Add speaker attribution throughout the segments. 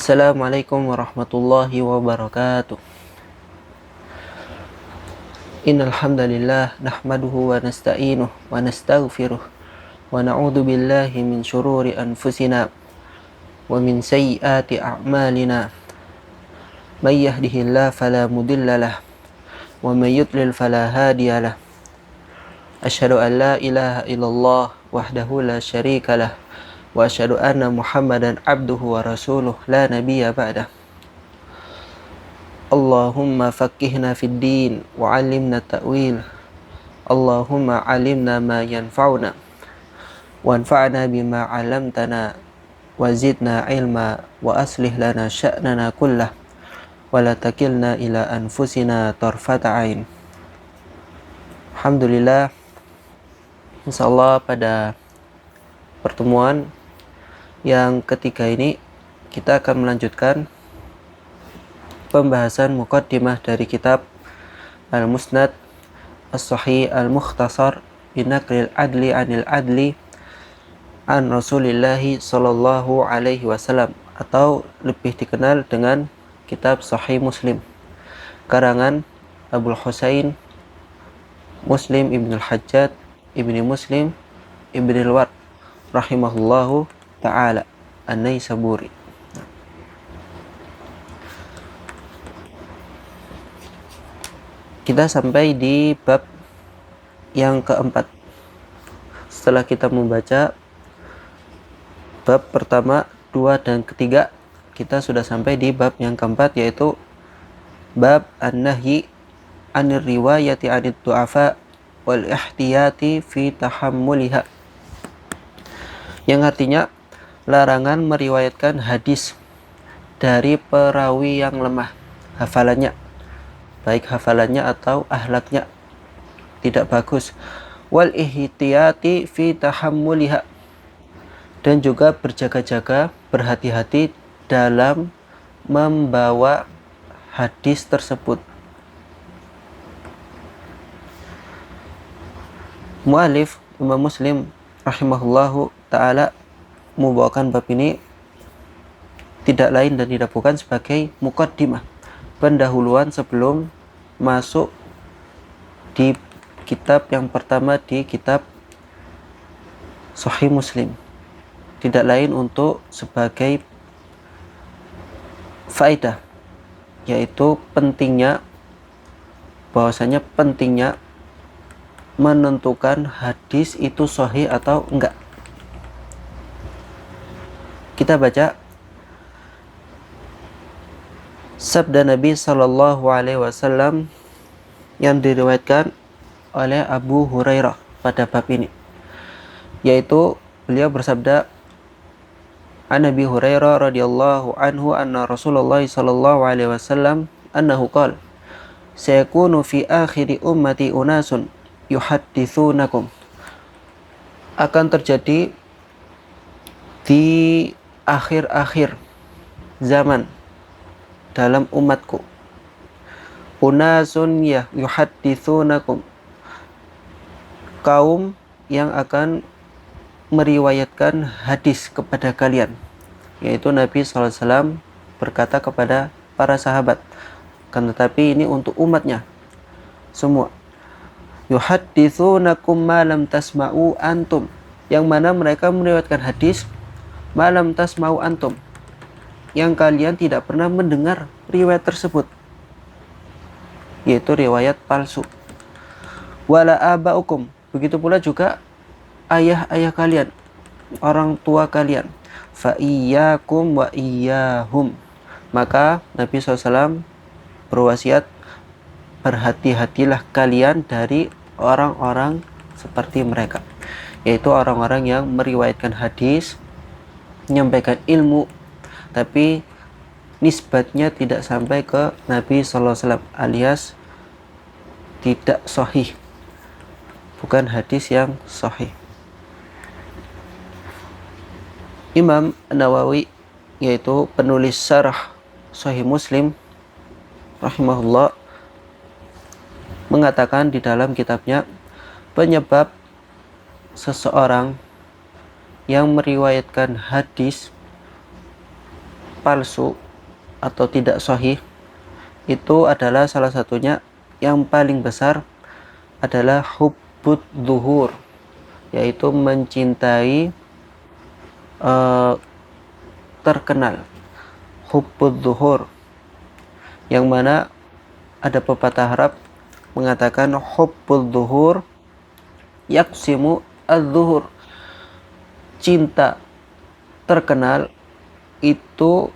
Speaker 1: Assalamualaikum warahmatullahi wabarakatuh. Innal hamdalillah nahmaduhu wa nasta'inuhu wa nastaghfiruh wa na'udzu billahi min shururi anfusina wa min sayyiati a'malina. May yahdihillahu fala mudhillalah wa may yudlil fala hadiyalah. Asyhadu an la ilaha illallah wahdahu la syarikalah wa asyhadu anna Muhammadan abduhu wa rasuluh la nabiyya ba'dah. Allahumma faqqihna fid din wa 'allimna ta'wil. Allahumma 'allimna ma yanfa'una wa anfa'na bima 'allamtana wa zidna ilma wa aslih lana sya'nana kullah wa la takilna ila anfusina tarfata 'ain. Alhamdulillah, insyaallah pada pertemuan yang ketiga ini kita akan melanjutkan pembahasan muqaddimah dari kitab Al-Musnad As-Sahih Al-Mukhtasar Binaqlil Adli Anil Adli An Rasulillahi Sallallahu Alaihi Wasallam, atau lebih dikenal dengan kitab Sahih Muslim karangan Abul Husain Muslim Ibn Al-Hajjaj Ibni Muslim Ibn Al-Ward rahimahullahu ta'ala An-Naisaburi. Kita sampai di bab yang keempat. Setelah kita membaca bab pertama, dua, dan ketiga, kita sudah sampai di bab yang keempat, yaitu bab an-nahyi anir riwayati anid du'afa wal ihtiyati fi tahammuliha, yang artinya larangan meriwayatkan hadis dari perawi yang lemah hafalannya, baik hafalannya atau ahlaknya tidak bagus, wal ihtiyati fi tahammuliha, dan juga berjaga-jaga, berhati-hati dalam membawa hadis tersebut. Mu'alif Imam Muslim rahimahullahu ta'ala membawakan bab ini tidak lain dan tidak bukan sebagai muqaddimah, pendahuluan sebelum masuk di kitab yang pertama, di kitab Sahih Muslim. Tidak lain untuk sebagai faedah, yaitu bahwasanya pentingnya menentukan hadis itu sahih atau enggak. Kita baca sabda Nabi Sallallahu Alaihi Wasallam yang diriwayatkan oleh Abu Hurairah pada bab ini, yaitu beliau bersabda, an Abi Hurairah radhiyallahu anhu anna Rasulullah sallallahu alaihi wasallam annahu qala sayakunu fi akhiri ummati unasun yuhadditsunakum, akan terjadi di akhir-akhir zaman dalam umatku unasun yuhadditsunakum, kaum yang akan meriwayatkan hadis kepada kalian, yaitu Nabi SAW berkata kepada para sahabat, kan tetapi ini untuk umatnya semua. Yuhadditsunakum ma lam tasma'u antum, yang mana mereka meriwayatkan hadis ma lam tasma'u antum, yang kalian tidak pernah mendengar riwayat tersebut, yaitu riwayat palsu. Wala aba'ukum, begitu pula juga ayah-ayah kalian, orang tua kalian. Fa iyyakum wa iyyahum, maka Nabi SAW berwasiat, berhati-hatilah kalian dari orang-orang seperti mereka, yaitu orang-orang yang meriwayatkan hadis, menyampaikan ilmu, tapi nisbatnya tidak sampai ke Nabi SAW, alias tidak sahih, bukan hadis yang sahih. Imam Nawawi, yaitu penulis syarah Sahih Muslim rahimahullah, mengatakan di dalam kitabnya, penyebab seseorang yang meriwayatkan hadis palsu atau tidak sahih itu adalah salah satunya yang paling besar adalah hubbud zuhur, yaitu mencintai terkenal. Hubbud zuhur, yang mana ada pepatah Arab mengatakan hubbud zuhur yaksimu az-zuhur, cinta terkenal itu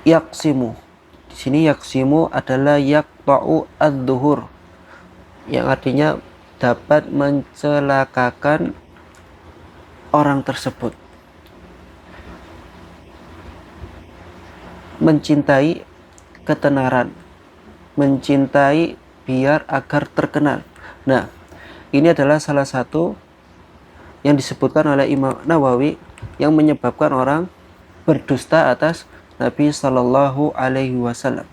Speaker 1: yaksimu. Di sini yaksimu adalah yaqta'u az-zuhur, yang artinya dapat mencelakakan orang tersebut. Mencintai ketenaran, mencintai biar agar terkenal. Nah, ini adalah salah satu yang disebutkan oleh Imam Nawawi yang menyebabkan orang berdusta atas Nabi Sallallahu Alaihi Wasallam.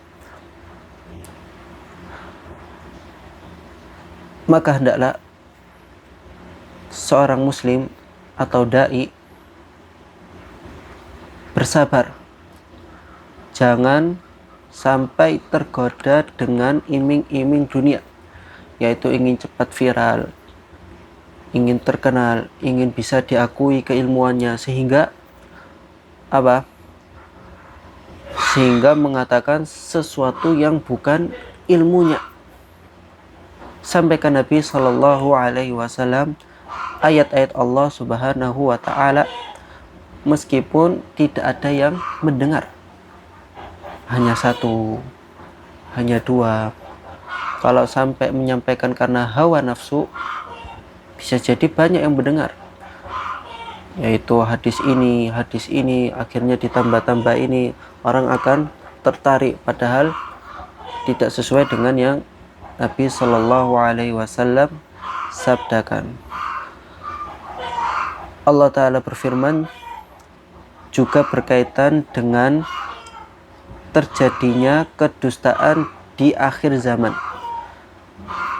Speaker 1: Maka hendaklah seorang muslim atau dai bersabar, jangan sampai tergoda dengan iming-iming dunia, yaitu ingin cepat viral, ingin terkenal, ingin bisa diakui keilmuannya, sehingga apa? Sehingga mengatakan sesuatu yang bukan ilmunya. Sampaikan Nabi Shallallahu Alaihi Wasallam ayat-ayat Allah Subhanahu Wa Taala meskipun tidak ada yang mendengar, hanya satu, hanya dua. Kalau sampai menyampaikan karena hawa nafsu, bisa jadi banyak yang mendengar, yaitu hadis ini, akhirnya ditambah-tambah ini, orang akan tertarik padahal tidak sesuai dengan yang Nabi Shallallahu Alaihi Wasallam sabdakan. Allah Ta'ala berfirman juga berkaitan dengan terjadinya kedustaan di akhir zaman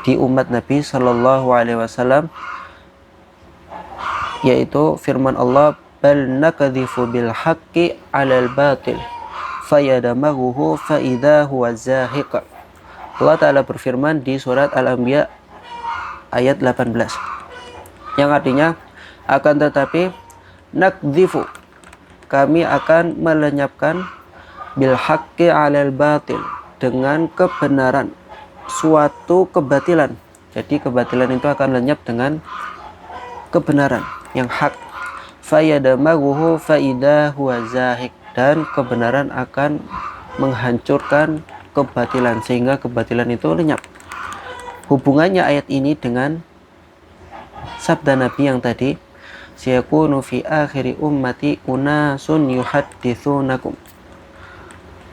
Speaker 1: di umat Nabi Shallallahu Alaihi Wasallam, yaitu firman Allah, bal nakdzifu bil haqqi 'alal batil fayadamaghuhu fa idza huwa zahiq. Allah Ta'ala berfirman di surat Al-Anbiya ayat 18, yang artinya akan tetapi nakdzifu, kami akan melenyapkan, bil haqqi 'alal batil, dengan kebenaran suatu kebatilan. Jadi kebatilan itu akan lenyap dengan kebenaran yang hak. Fayadamaghuhu fa idza huwa zahiq, dan kebenaran akan menghancurkan kebatilan sehingga kebatilan itu lenyap. Hubungannya ayat ini dengan sabda Nabi yang tadi, sayakunu fi akhiri ummati unasun yuhadditsunakum,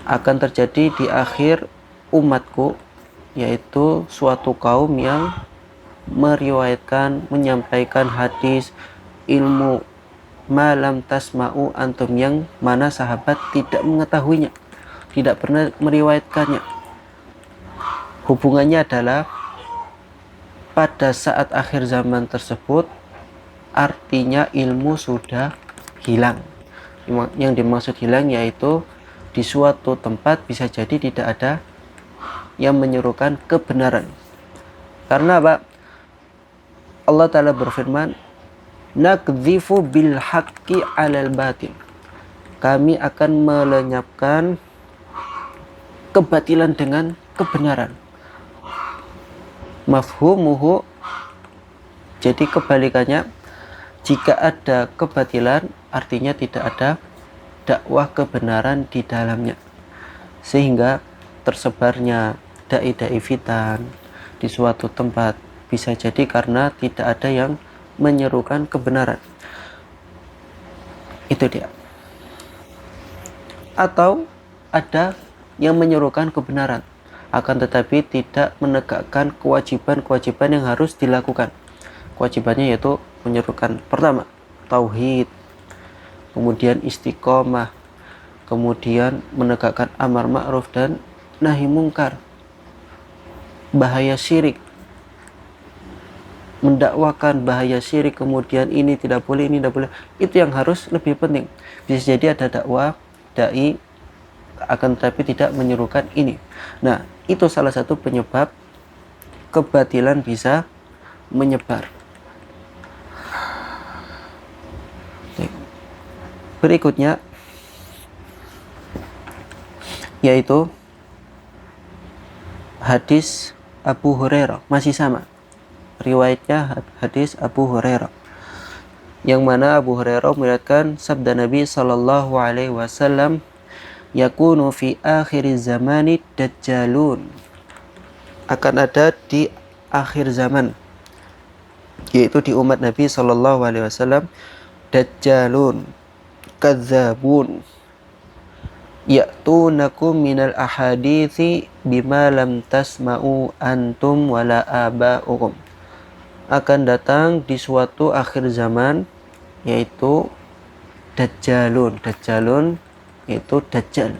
Speaker 1: akan terjadi di akhir umatku, yaitu suatu kaum yang meriwayatkan, menyampaikan hadis, ilmu malam tasma'u antum, yang mana sahabat tidak mengetahuinya, tidak pernah meriwayatkannya. Hubungannya adalah pada saat akhir zaman tersebut, artinya ilmu sudah hilang. Yang dimaksud hilang yaitu di suatu tempat bisa jadi tidak ada yang menyerukan kebenaran. Karena apa? Allah Ta'ala berfirman, nakdzifu bil haqqi 'alal batil, kami akan melenyapkan kebatilan dengan kebenaran. Mafhumuhu, jadi kebalikannya, jika ada kebatilan artinya tidak ada dakwah kebenaran di dalamnya, sehingga tersebarnya dai-dai fitan di suatu tempat bisa jadi karena tidak ada yang menyerukan kebenaran. Itu dia. Atau ada yang menyerukan kebenaran, akan tetapi tidak menegakkan kewajiban-kewajiban yang harus dilakukan. Kewajibannya yaitu menyerukan, pertama, tauhid, kemudian istiqomah, kemudian menegakkan amar ma'ruf dan nahi mungkar, bahaya syirik, mendakwakan bahaya syirik, kemudian ini tidak boleh, ini tidak boleh. Itu yang harus lebih penting. Bisa jadi ada dakwah dai, akan tetapi tidak menyerukan ini. Nah, itu salah satu penyebab kebatilan bisa menyebar. Berikutnya yaitu hadis Abu Hurairah, masih sama riwayatnya, hadis Abu Hurairah, yang mana Abu Hurairah meriwayatkan sabda Nabi sallallahu alaihi wasallam, yakunu fi akhir zamani dajjalun, akan ada di akhir zaman, yaitu di umat Nabi sallallahu alaihi wasallam, dajjalun kadzabun ya'tunakum minal ahadithi bima lam tasma'u antum wala aba'ukum. Akan datang di suatu akhir zaman, yaitu dajjalun. Dajjalun yaitu dajjal.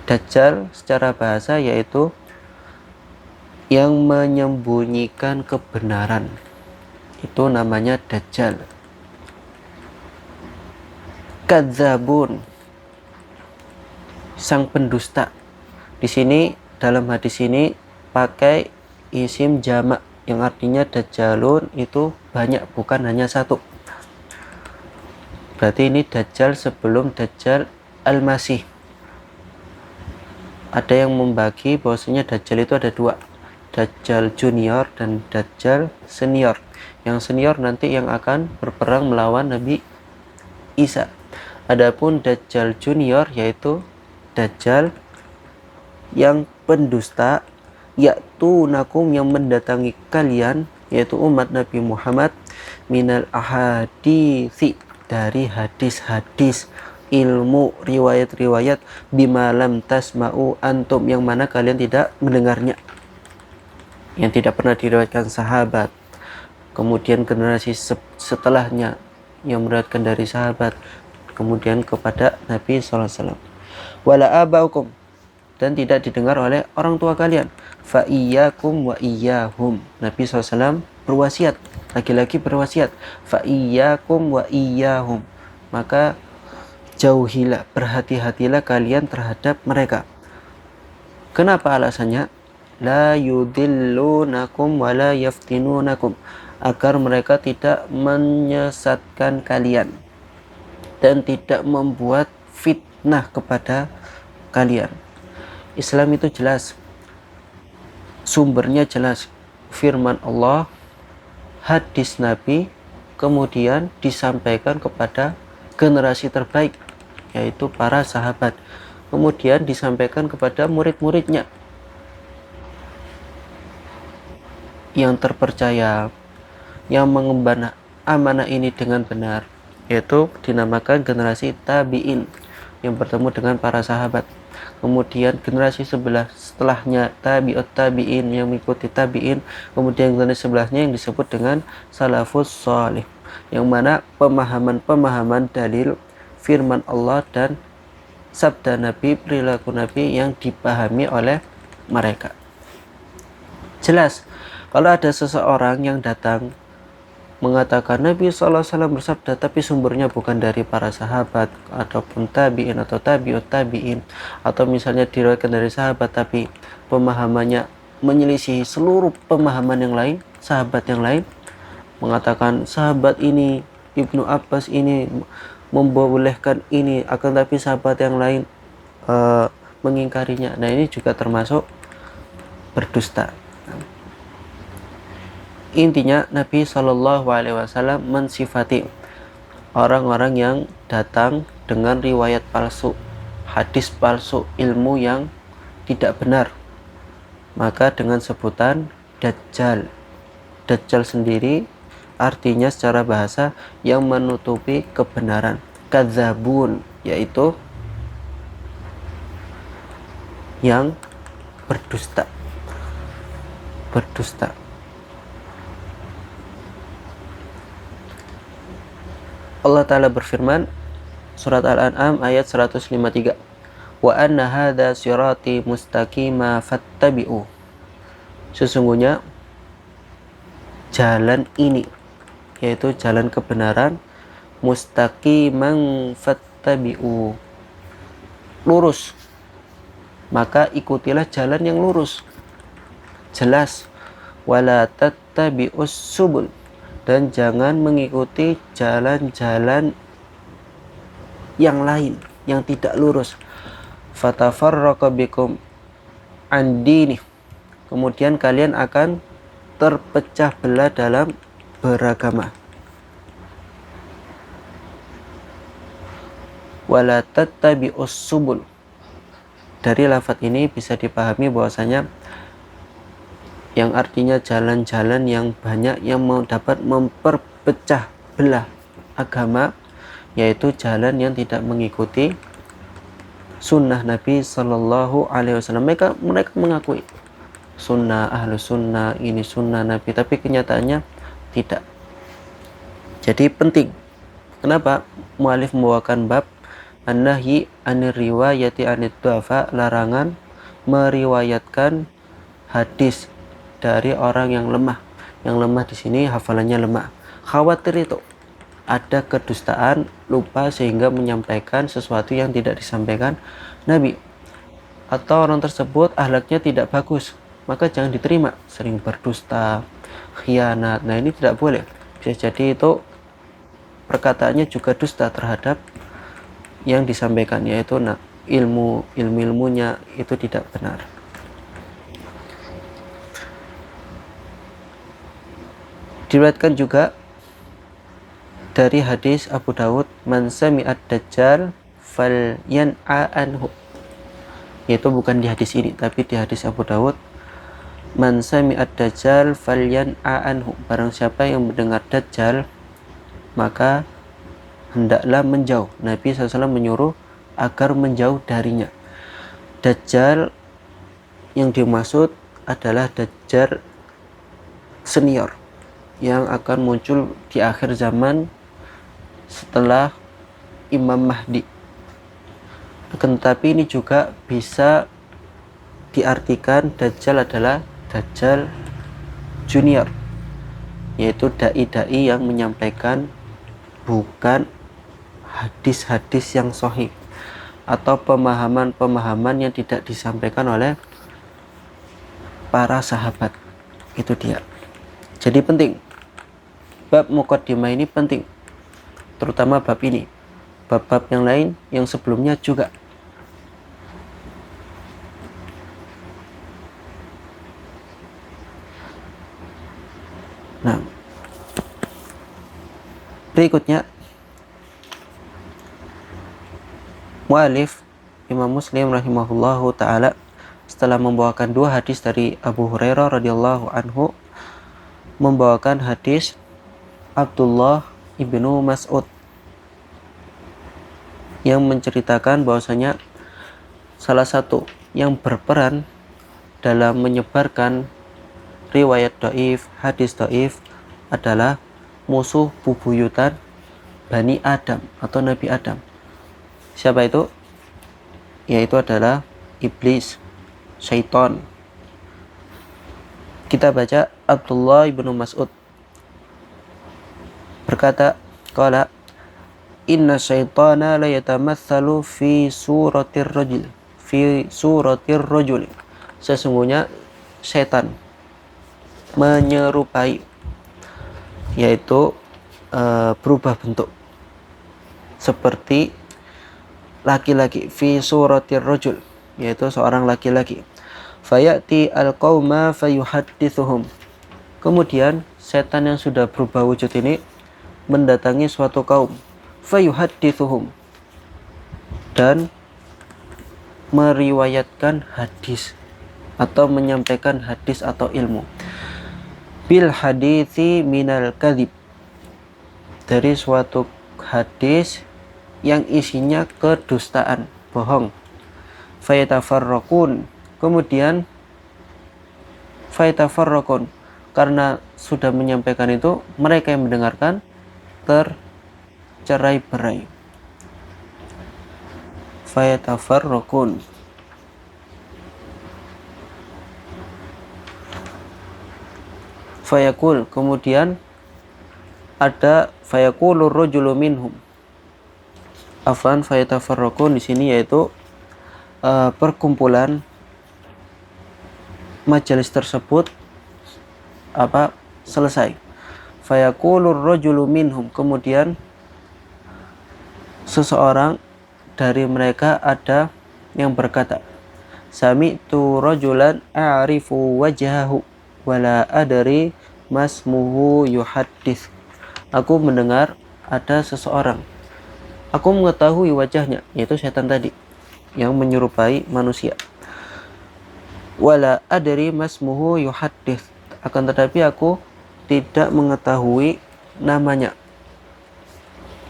Speaker 1: Dajjal secara bahasa yaitu yang menyembunyikan kebenaran. Itu namanya dajjal. Kadzabun, sang pendusta. Di sini dalam hadis ini pakai isim jamak, yang artinya dajjalun itu banyak, bukan hanya satu. Berarti ini dajjal sebelum dajjal al-masih. Ada yang membagi bahwasanya dajjal itu ada dua, dajjal junior dan dajjal senior. Yang senior nanti yang akan berperang melawan Nabi Isa. Adapun dajjal junior yaitu dajjal yang pendusta, ya'tunakum, yang mendatangi kalian, yaitu umat Nabi Muhammad, minal ahadithi, dari hadis-hadis, ilmu, riwayat-riwayat, bima lam tasma'u antum, yang mana kalian tidak mendengarnya, yang tidak pernah diriwayatkan sahabat, kemudian generasi setelahnya yang meriwayatkan dari sahabat, kemudian kepada Nabi SAW. Wala abaukum, dan tidak didengar oleh orang tua kalian. Fa iyyakum wa iyyahum. Nabi SAW berwasiat, lagi-lagi berwasiat. Fa iyyakum wa iyyahum. Maka jauhilah, berhati-hatilah kalian terhadap mereka. Kenapa alasannya? La yudillunakum wa la yaftinunakum, agar mereka tidak menyesatkan kalian dan tidak membuat fitnah kepada kalian. Islam itu jelas, sumbernya jelas, firman Allah, hadis Nabi, kemudian disampaikan kepada generasi terbaik, yaitu para sahabat, kemudian disampaikan kepada murid-muridnya yang terpercaya, yang mengemban amanah ini dengan benar, yaitu dinamakan generasi tabi'in, yang bertemu dengan para sahabat. Kemudian generasi setelahnya tabi'ut tabi'in, yang mengikuti tabi'in. Kemudian generasi sebelahnya yang disebut dengan salafus salih, yang mana pemahaman dalil firman Allah dan sabda Nabi, perilaku Nabi yang dipahami oleh mereka. Jelas, kalau ada seseorang yang datang mengatakan Nabi SAW bersabda, tapi sumbernya bukan dari para sahabat ataupun tabi'in atau tabi'ut tabi'in, atau misalnya diriwayatkan dari sahabat tapi pemahamannya menyelisihi seluruh pemahaman yang lain, sahabat yang lain, mengatakan sahabat ini, Ibnu Abbas ini membolehkan ini, akan tapi sahabat yang lain mengingkarinya. Nah, ini juga termasuk berdusta. Intinya Nabi SAW mensifati orang-orang yang datang dengan riwayat palsu, hadis palsu, ilmu yang tidak benar, maka dengan sebutan dajjal. Dajjal sendiri artinya secara bahasa yang menutupi kebenaran. Kadzabun yaitu yang berdusta. Allah Ta'ala berfirman, surat Al-An'am ayat 153, wa anna hadha sirati mustaqima fattabi'u, sesungguhnya jalan ini, yaitu jalan kebenaran, mustaqiman tattabi'u, lurus, maka ikutilah jalan yang lurus, jelas. Wala tattabi'us subul, dan jangan mengikuti jalan-jalan yang lain yang tidak lurus. Fatafarraqa bikum an dini, kemudian kalian akan terpecah belah dalam beragama. Wala tattabi'us subul, dari lafaz ini bisa dipahami bahwasanya yang artinya jalan-jalan yang banyak yang dapat memperpecah belah agama, yaitu jalan yang tidak mengikuti sunnah Nabi Sallallahu Alaihi Wasallam. Mereka mengakui sunnah, ahlu sunnah, ini sunnah Nabi, tapi kenyataannya tidak. Jadi penting, kenapa mu'alif membawakan bab an-nahyi anir riwayati anid du'afa, larangan meriwayatkan hadis dari orang yang lemah. Yang lemah di sini hafalannya lemah. Khawatir itu ada kedustaan, lupa sehingga menyampaikan sesuatu yang tidak disampaikan Nabi, atau orang tersebut akhlaknya tidak bagus, maka jangan diterima, sering berdusta, khianat. Nah, ini tidak boleh. Bisa jadi itu perkataannya juga dusta terhadap yang disampaikan, yaitu ilmunya itu tidak benar. Diriwayatkan juga dari hadis Abu Dawud, man sami'ad dajjal falyan'a anhu, yaitu bukan di hadis ini tapi di hadis Abu Dawud, man sami'ad dajjal falyan'a anhu, barang siapa yang mendengar dajjal maka hendaklah menjauh. Nabi SAW menyuruh agar menjauh darinya. Dajjal yang dimaksud adalah dajjal senior yang akan muncul di akhir zaman setelah Imam Mahdi. Tetapi ini juga bisa diartikan dajjal adalah dajjal junior, yaitu dai-dai yang menyampaikan bukan hadis-hadis yang sahih atau pemahaman-pemahaman yang tidak disampaikan oleh para sahabat. Itu dia. Jadi penting, bab muqaddimah ini penting, terutama bab ini. Bab-bab yang lain yang sebelumnya juga. Nah, berikutnya mu'alif Imam Muslim rahimahullahu ta'ala setelah membawakan dua hadis dari Abu Hurairah radhiyallahu anhu, membawakan hadis Abdullah ibnu Mas'ud yang menceritakan bahwasanya salah satu yang berperan dalam menyebarkan riwayat dhaif, hadis dhaif adalah musuh bubuyutan Bani Adam atau Nabi Adam. Siapa itu? Yaitu adalah iblis, syaitan. Kita baca Abdullah ibnu Mas'ud berkata, qala inna syaitana la yatamatsalu fi suratir rajul, sesungguhnya setan menyerupai, yaitu berubah bentuk seperti laki-laki, fi suratir rajul, yaitu seorang laki-laki. Fayati al-qauma fayuhaddithuhum, kemudian setan yang sudah berubah wujud ini mendatangi suatu kaum, fayuhaddithuhum, dan meriwayatkan hadis atau menyampaikan hadis atau ilmu, bil hadithi minal kadhib, dari suatu hadis yang isinya kedustaan, bohong. Fayatafarraqun, kemudian fayatafarraqun, karena sudah menyampaikan itu, mereka yang mendengarkan tercerai-berai. Fayatafarraqun, fayaqul, kemudian ada fayaqulur rajulu minhum, afan fayatafarraqun di sini yaitu perkumpulan majelis tersebut selesai. Fayaqulur rajulu minhum, kemudian seseorang dari mereka ada yang berkata, sami'tu rajulan a'rifu wajhahu wala adri masmuhu yuhaddits. Aku mendengar ada seseorang, aku mengetahui wajahnya, yaitu setan tadi yang menyerupai manusia. Wala adri masmuhu yuhaddits, akan tetapi aku tidak mengetahui namanya,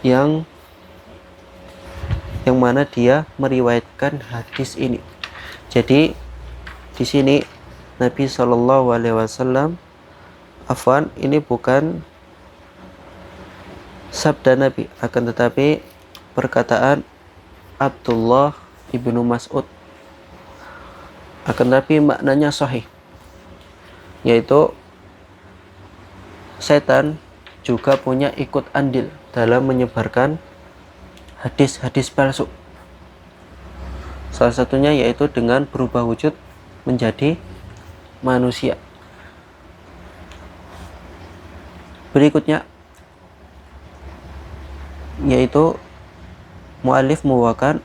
Speaker 1: yang mana dia meriwayatkan hadis ini. Jadi di sini Nabi Shallallahu Alaihi Wasallam, afwan, ini bukan sabda Nabi, akan tetapi perkataan Abdullah ibnu Mas'ud, akan tetapi maknanya sahih, yaitu setan juga punya ikut andil dalam menyebarkan hadis-hadis palsu. Salah satunya yaitu dengan berubah wujud menjadi manusia. Berikutnya yaitu mu'alif membawakan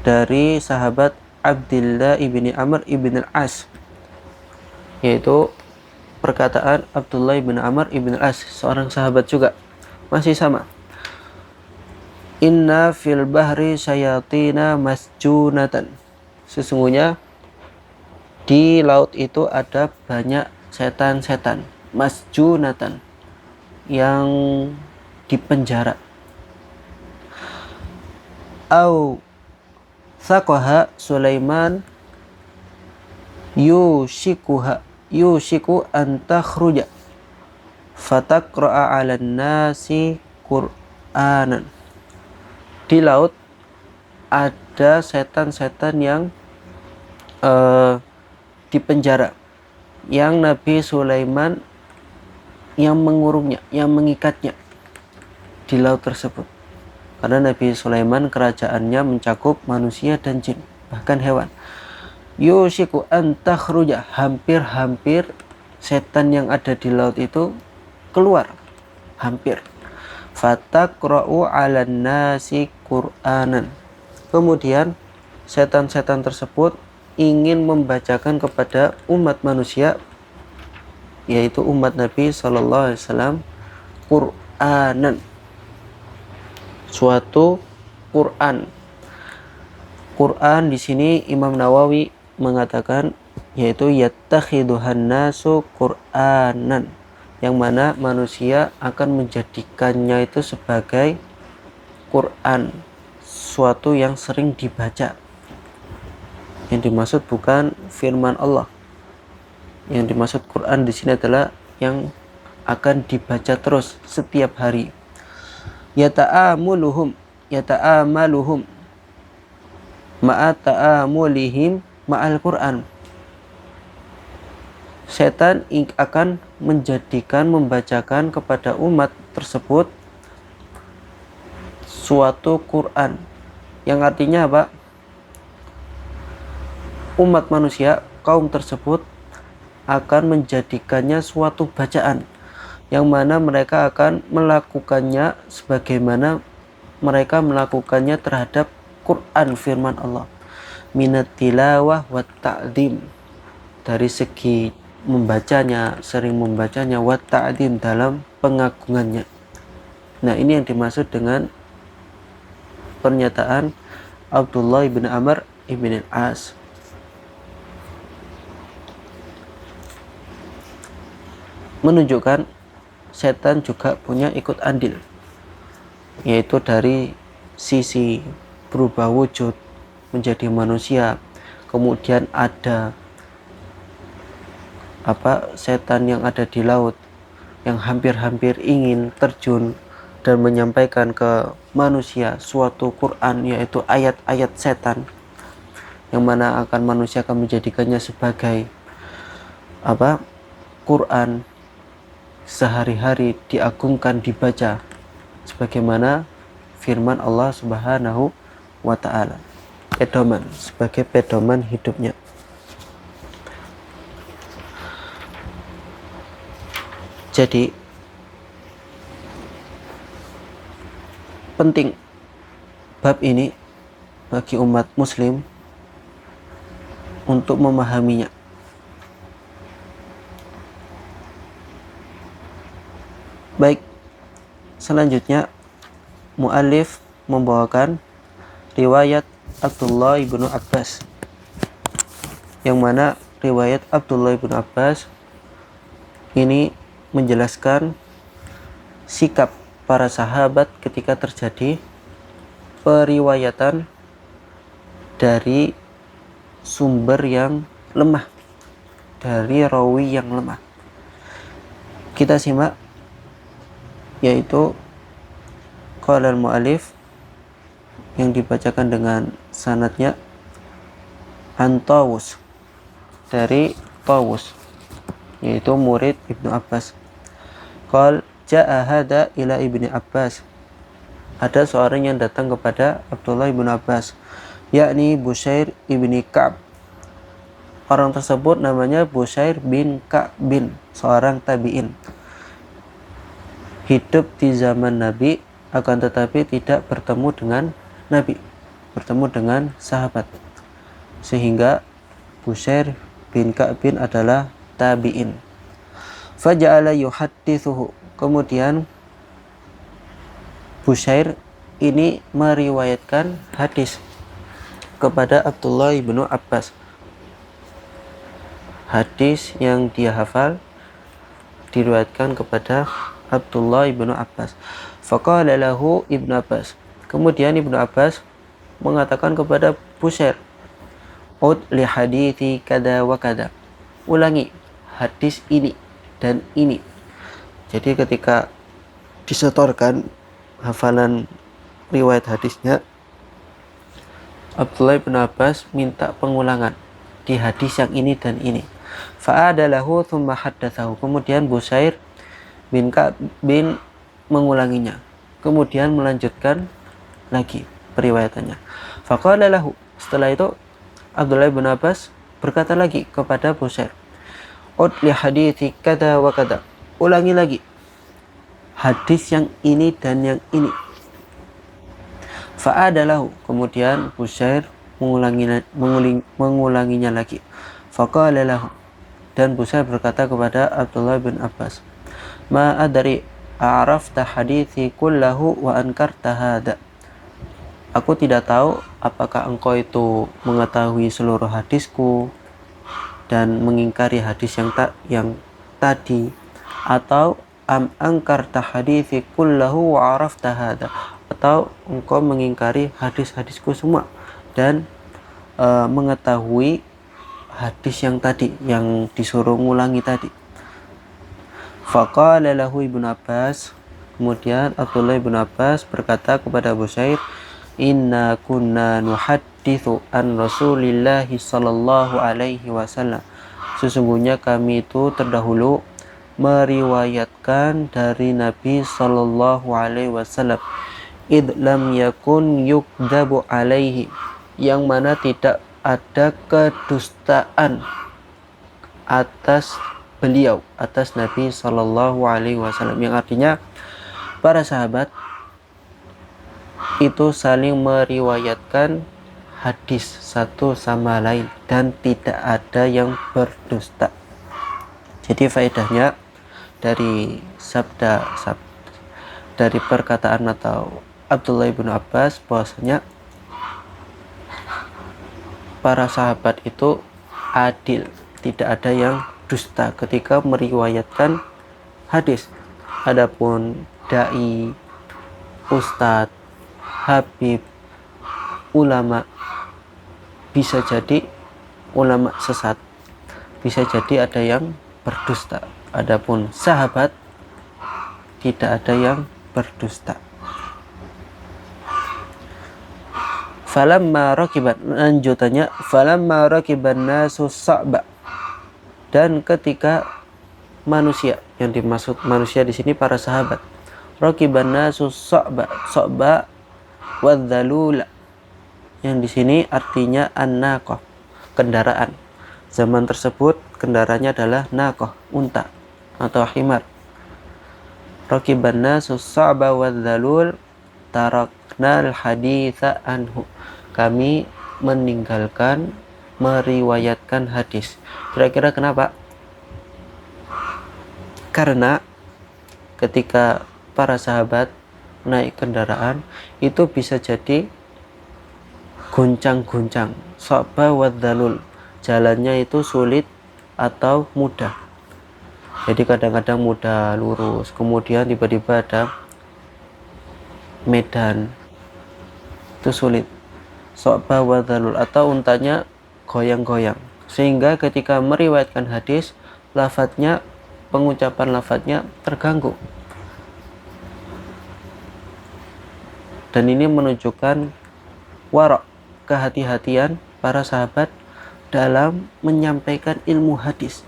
Speaker 1: dari sahabat Abdullah ibni Amr ibn al-As, yaitu perkataan Abdullah ibn Amr ibn al-As, seorang sahabat juga, masih sama. Inna fil bahri syayatina masjunatan, sesungguhnya di laut itu ada banyak setan-setan, masjunatan, yang dipenjara. Au saqaha Sulaiman yushiku an takhruja fataqra'a 'alan nasi Qur'anan. Di laut ada setan-setan yang dipenjara, yang Nabi Sulaiman yang mengurungnya, yang mengikatnya di laut tersebut. Karena Nabi Sulaiman kerajaannya mencakup manusia dan jin, bahkan hewan. Yushiku an takhruja, hampir-hampir setan yang ada di laut itu keluar, hampir. Fataqra'u 'alan nasi Qur'anan, kemudian setan-setan tersebut ingin membacakan kepada umat manusia, yaitu umat Nabi Sallallahu Alaihi Wasallam, Qur'anan, suatu Qur'an. Qur'an di sini Imam Nawawi mengatakan yaitu yattakhiduhan nasu Qur'anan, yang mana manusia akan menjadikannya itu sebagai Quran, suatu yang sering dibaca. Yang dimaksud bukan firman Allah. Yang dimaksud Quran di sini adalah yang akan dibaca terus setiap hari. Yata'amaluhum ma'a ta'amulihim ma'al Quran. Setan akan membacakan kepada umat tersebut suatu Quran, yang artinya apa? Umat manusia, kaum tersebut akan menjadikannya suatu bacaan, yang mana mereka akan melakukannya sebagaimana mereka melakukannya terhadap Quran, firman Allah, minat tilawah wa ta'dim, dari segi membacanya, sering membacanya, wa ta'dim, dalam pengagungannya. Nah, ini yang dimaksud dengan pernyataan Abdullah ibn Amr ibn al-As. Menunjukkan setan juga punya ikut andil, yaitu dari sisi berubah wujud menjadi manusia. Kemudian ada setan yang ada di laut yang hampir-hampir ingin terjun dan menyampaikan ke manusia suatu Quran, yaitu ayat-ayat setan, yang mana akan manusia akan menjadikannya sebagai Quran, sehari-hari diagungkan, dibaca sebagaimana firman Allah Subhanahu wa ta'ala. Pedoman, sebagai pedoman hidupnya. Jadi penting bab ini bagi umat muslim untuk memahaminya. Baik, selanjutnya mu'allif membawakan riwayat Abdullah ibnu Abbas, yang mana riwayat Abdullah ibnu Abbas ini menjelaskan sikap para sahabat ketika terjadi periwayatan dari sumber yang lemah, dari rawi yang lemah. Kita simak, yaitu qala al-mu'allif, yang dibacakan dengan sanadnya an Tawus, dari Tawus, yaitu murid Ibnu Abbas. Qal ja'a hada ila Ibni Abbas, ada seorang yang datang kepada Abdullah ibnu Abbas, yakni Bushair ibni Ka'b. Orang tersebut namanya Bushair bin Ka'b, seorang tabi'in, hidup di zaman Nabi, akan tetapi tidak bertemu dengan Nabi, bertemu dengan sahabat, sehingga Bushair bin Ka'b adalah tabi'in. Faja'ala yuhaddithuhu, kemudian Bushair ini meriwayatkan hadis kepada Abdullah ibnu Abbas. Hadis yang dia hafal diriwayatkan kepada Abdullah ibnu Abbas. Faqala lahu Ibnu Abbas, kemudian Ibnu Abbas mengatakan kepada Bushair, ud li hadithi kada wa kada, ulangi hadis ini dan ini. Jadi ketika disetorkan hafalan riwayat hadisnya, Abdullah bin Abbas minta pengulangan di hadis yang ini dan ini. Fa'adalahu thumma haddatsahu, kemudian Bushair bin Ka'b mengulanginya, kemudian melanjutkan lagi periwayatannya. Faqala lahu, setelah itu Abdullah bin Abbas berkata lagi kepada Bushair, ud li hadithi kada wa kada, ulangi lagi hadis yang ini dan yang ini. Fa'adalahu, kemudian Bushair mengulanginya lagi. Faqala lahu, dan Bushair berkata kepada Abdullah bin Abbas, ma adri a'rafta hadithi kullahu wa ankarta hada, aku tidak tahu apakah engkau itu mengetahui seluruh hadisku dan mengingkari hadis yang tadi, atau am angkarta hadithi kullahu wa arafta hada, atau engkau mengingkari hadis-hadisku semua dan mengetahui hadis yang tadi, yang disuruh ngulangi tadi. Faqala lahu Ibnu Abbas, kemudian Abdullah ibnu Abbas berkata kepada Bushair, inna kunna nuhaddithu an Rasulillahi sallallahu alaihi wasallam, sesungguhnya kami itu terdahulu meriwayatkan dari Nabi sallallahu alaihi wasallam, id lam yakun yukdabu alaihi, yang mana tidak ada kedustaan atas beliau, atas Nabi sallallahu alaihi wasallam, yang artinya para sahabat itu saling meriwayatkan hadis satu sama lain dan tidak ada yang berdusta. Jadi faedahnya dari dari perkataan atau Abdullah bin Abbas bahwasanya para sahabat itu adil, tidak ada yang dusta ketika meriwayatkan hadis. Adapun dai, ustadz, habib, ulama, bisa jadi ulama sesat, bisa jadi ada yang berdusta. Adapun sahabat tidak ada yang berdusta. Falamma rakiban, lanjutannya falamma rakiban nasu sa'ba, dan ketika manusia, yang dimaksud manusia di sini para sahabat, rakiban nasu sa'ba, sa'ba Wadzalul yang di sini artinya an-naqah, kendaraan. Zaman tersebut kendaraannya adalah naqah, unta atau himar. Raqiban nasus sa'ba wadzalul taraknal haditha anhu. Kami meninggalkan meriwayatkan hadis. Kira-kira kenapa? Karena ketika para sahabat naik kendaraan itu bisa jadi guncang-guncang, sa'ba wadzalul, jalannya itu sulit atau mudah. Jadi kadang-kadang mudah lurus, kemudian tiba-tiba ada medan, itu sulit. Sa'ba wadzalul, atau untanya goyang-goyang, sehingga ketika meriwayatkan hadis lafadznya, pengucapan lafadznya terganggu. Dan ini menunjukkan wara', kehati-hatian para sahabat dalam menyampaikan ilmu hadis,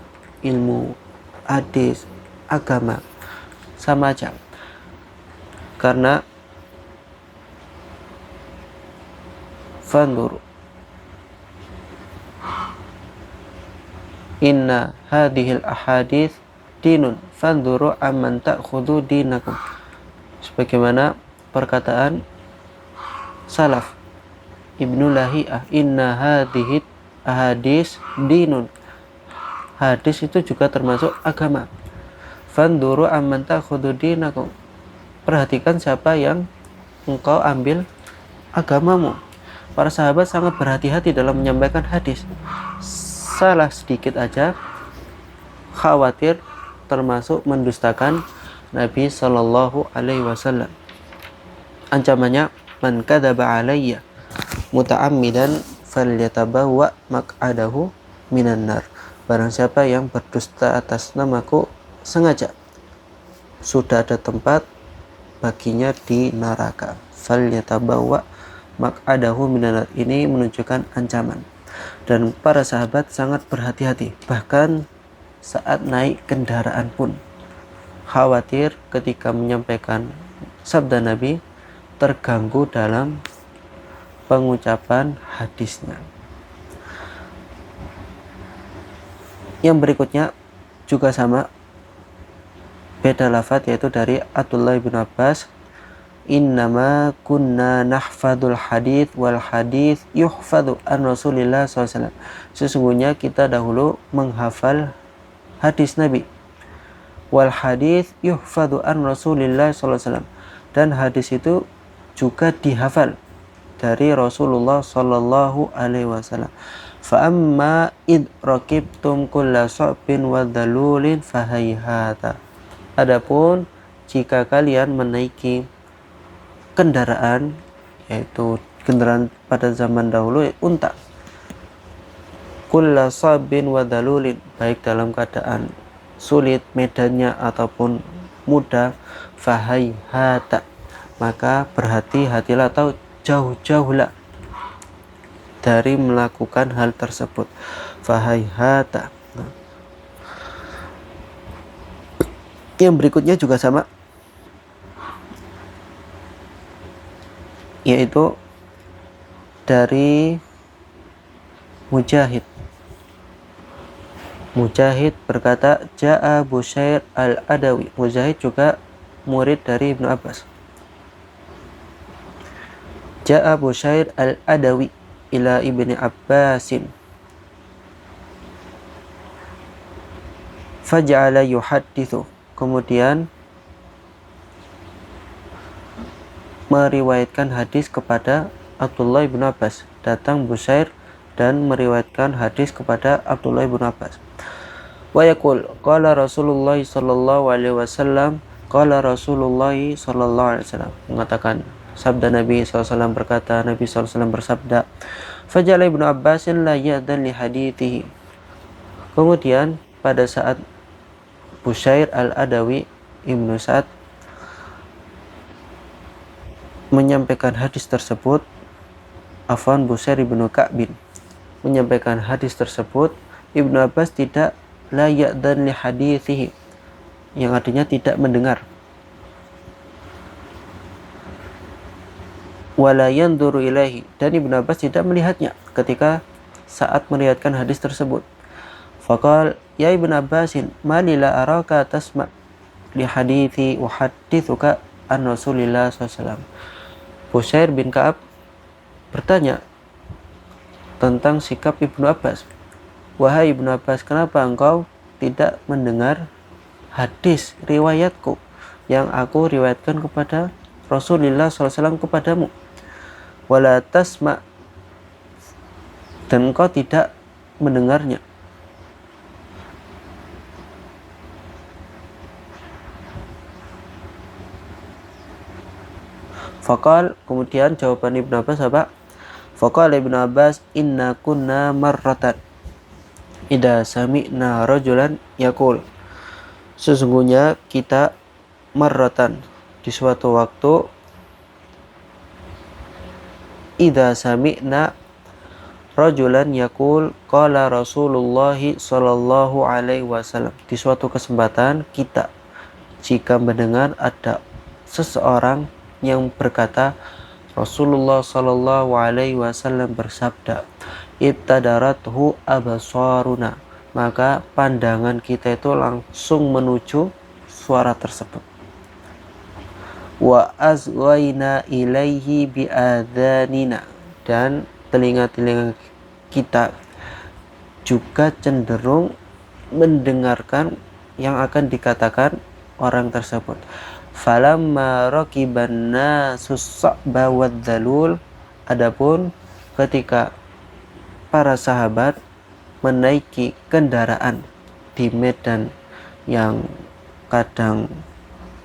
Speaker 1: agama, sama aja. Karena fandur inna hadhil ahadits dinun fanduru amman ta'khudhu dinakum, sebagaimana perkataan salaf Ibnu Lahiyah, inna hadhil ahadits dinun, hadis itu juga termasuk agama. Fanduru amman ta'khudhu dinakum, perhatikan siapa yang engkau ambil agamamu. Para sahabat sangat berhati-hati dalam menyampaikan hadis. Salah sedikit aja khawatir termasuk mendustakan Nabi Shallallahu Alaihi Wasallam. Ancamannya, man kadzaba alayya muta'ammidan falyatabawwa maq'adahu minan nar. Barang siapa yang berdusta atas namaku sengaja, sudah ada tempat baginya di neraka. Falyatabawwa maq'adahu minan nar, ini menunjukkan ancaman. Dan para sahabat sangat berhati-hati, bahkan saat naik kendaraan pun khawatir ketika menyampaikan sabda Nabi terganggu dalam pengucapan hadisnya. Yang berikutnya juga sama, beda lafadz, yaitu dari Abdullah bin Abbas, innama kunna nahfadul hadith wal hadith yuhfadu an Rasulillah SAW. Sesungguhnya kita dahulu menghafal hadis Nabi, wal hadith yuhfadu an Rasulillah SAW, dan hadis itu juga dihafal dari Rasulullah Sallallahu Alaihi Wasallam. Fa amma id raqibtum kulla sa'bin wa dhalulin fahayhata. Adapun jika kalian menaiki kendaraan, yaitu kendaraan pada zaman dahulu, unta, kulla sabin wa dalulin, baik dalam keadaan sulit medannya ataupun mudah, fahayhata, maka berhati-hatilah atau jauh-jauhlah dari melakukan hal tersebut. Fahayhata. Yang berikutnya juga sama, yaitu dari Mujahid berkata, Ja'a Bushair al-Adawi. Mujahid juga murid dari Ibnu Abbas. Ja'a Bushair al-Adawi ila Ibni Abbasin faj'ala yuhaddithu. Kemudian meriwayatkan hadis kepada Abdullah bin Abbas. Datang Bushair dan meriwayatkan hadis kepada Abdullah bin Abbas. Wa yaqul qala Rasulullah sallallahu alaihi wasallam, qala Rasulullah sallallahu alaihi wasallam, mengatakan sabda Nabi SAW, berkata Nabi SAW bersabda, fajala Ibnu Abbasin la ya'dan li hadithihi. Kemudian pada saat Bushair al-Adawi, Ibnu Sa'ad menyampaikan hadis tersebut, Bushair ibnu Ka'bin menyampaikan hadis tersebut, Ibnu Abbas tidak la ya'dan li hadithihi, yang artinya tidak mendengar. wala yanzuru ilaihi, dan Ibnu Abbas tidak melihatnya ketika saat meriwayatkan hadis tersebut. Faqal ya Ibnu Abbasin mali la araka tasma' li hadithi uhaddithuka an Rasulillah SAW. Bushair bin Ka'ab bertanya tentang sikap Ibnu Abbas. Wahai Ibnu Abbas, kenapa engkau tidak mendengar hadis riwayatku yang aku riwayatkan kepada Rasulullah SAW kepadamu? Wala tasma', dan engkau tidak mendengarnya. Faqal, kemudian jawaban Ibnu Abbas apa? Faqala Ibnu Abbas, inna kunna marratan idza sami'na rajulan yaqul, sesungguhnya kita marratan di suatu waktu, idza sami'na rajulan yaqul qala Rasulullah sallallahu alaihi wasallam, di suatu kesempatan kita jika mendengar ada seseorang yang berkata Rasulullah sallallahu alaihi wasallam bersabda, ibtadarathu abasaruna, maka pandangan kita itu langsung menuju suara tersebut. Wa azwaina ilaihi biadhanina, dan telinga-telinga kita juga cenderung mendengarkan yang akan dikatakan orang tersebut. Falamma raqiban nasus sa'ba wadzalul, adapun ketika para sahabat menaiki kendaraan di medan yang kadang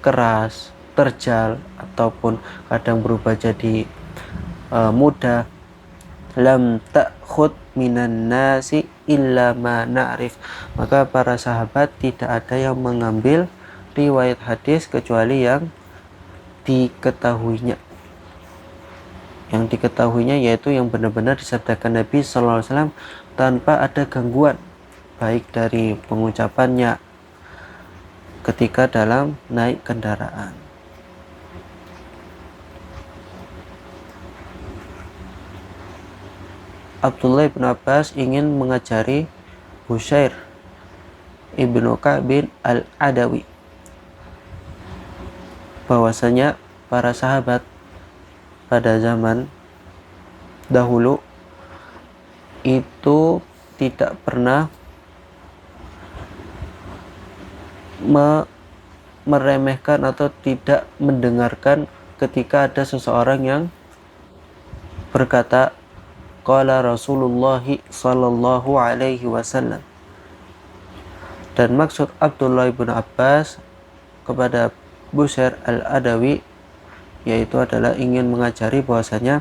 Speaker 1: keras, terjal, ataupun kadang berubah jadi mudah, lam ta'khud minan nasi illa ma na'rif, maka para sahabat tidak ada yang mengambil riwayat hadis kecuali yang diketahuinya. Yang diketahuinya yaitu yang benar-benar disabdakan Nabi sallallahu alaihi wasallam tanpa ada gangguan, baik dari pengucapannya ketika dalam naik kendaraan. Abdullah bin Abbas ingin mengajari Bushair ibnu Ka'b al-Adawi bahwasanya para sahabat pada zaman dahulu itu tidak pernah meremehkan atau tidak mendengarkan ketika ada seseorang yang berkata qala Rasulullah sallallahu alaihi wasallam. Dan maksud Abdullah bin Abbas kepada Bushair al-Adawi yaitu adalah ingin mengajari bahwasanya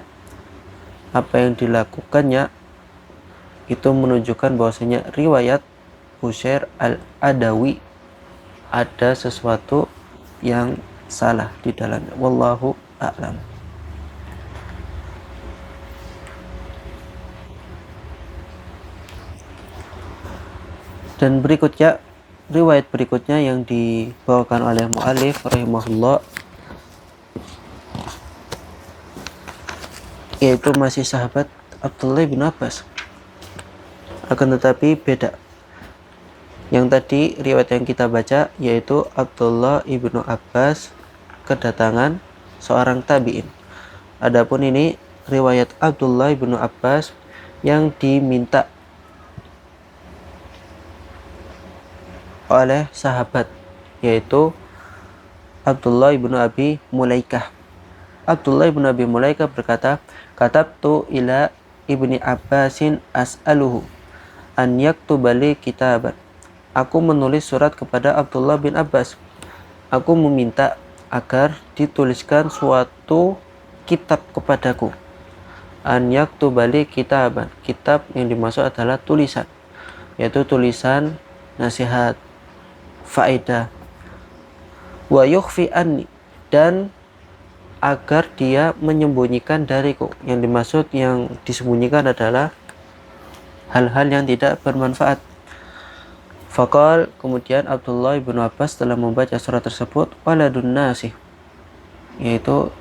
Speaker 1: apa yang dilakukannya itu menunjukkan bahwasanya riwayat Bushair al-Adawi ada sesuatu yang salah di dalamnya. Wallahu a'lam. Dan berikutnya, riwayat berikutnya yang dibawakan oleh mu'alif rahimahullah, yaitu masih sahabat Abdullah bin Abbas, akan tetapi beda. Yang tadi riwayat yang kita baca yaitu Abdullah ibnu Abbas kedatangan seorang tabi'in. Adapun ini riwayat Abdullah ibnu Abbas yang diminta oleh sahabat, yaitu Abdullah ibnu Abi Mulaikah. Abdullah ibnu Abi Mulaikah berkata, katabtu ila ibni Abbasin as'aluhu an yaktuba li kitaban. Aku menulis surat kepada Abdullah bin Abbas. Aku meminta agar dituliskan suatu kitab kepadaku. An yaktuba li kitaban. Kitab yang dimaksud adalah tulisan, yaitu tulisan nasihat, faedah. Wa yukhfi anni, dan agar dia menyembunyikan dariku. Yang dimaksud yang disembunyikan adalah hal-hal yang tidak bermanfaat. Faqal, kemudian Abdullah bin Abbas telah membaca surat tersebut, waladun nasih, yaitu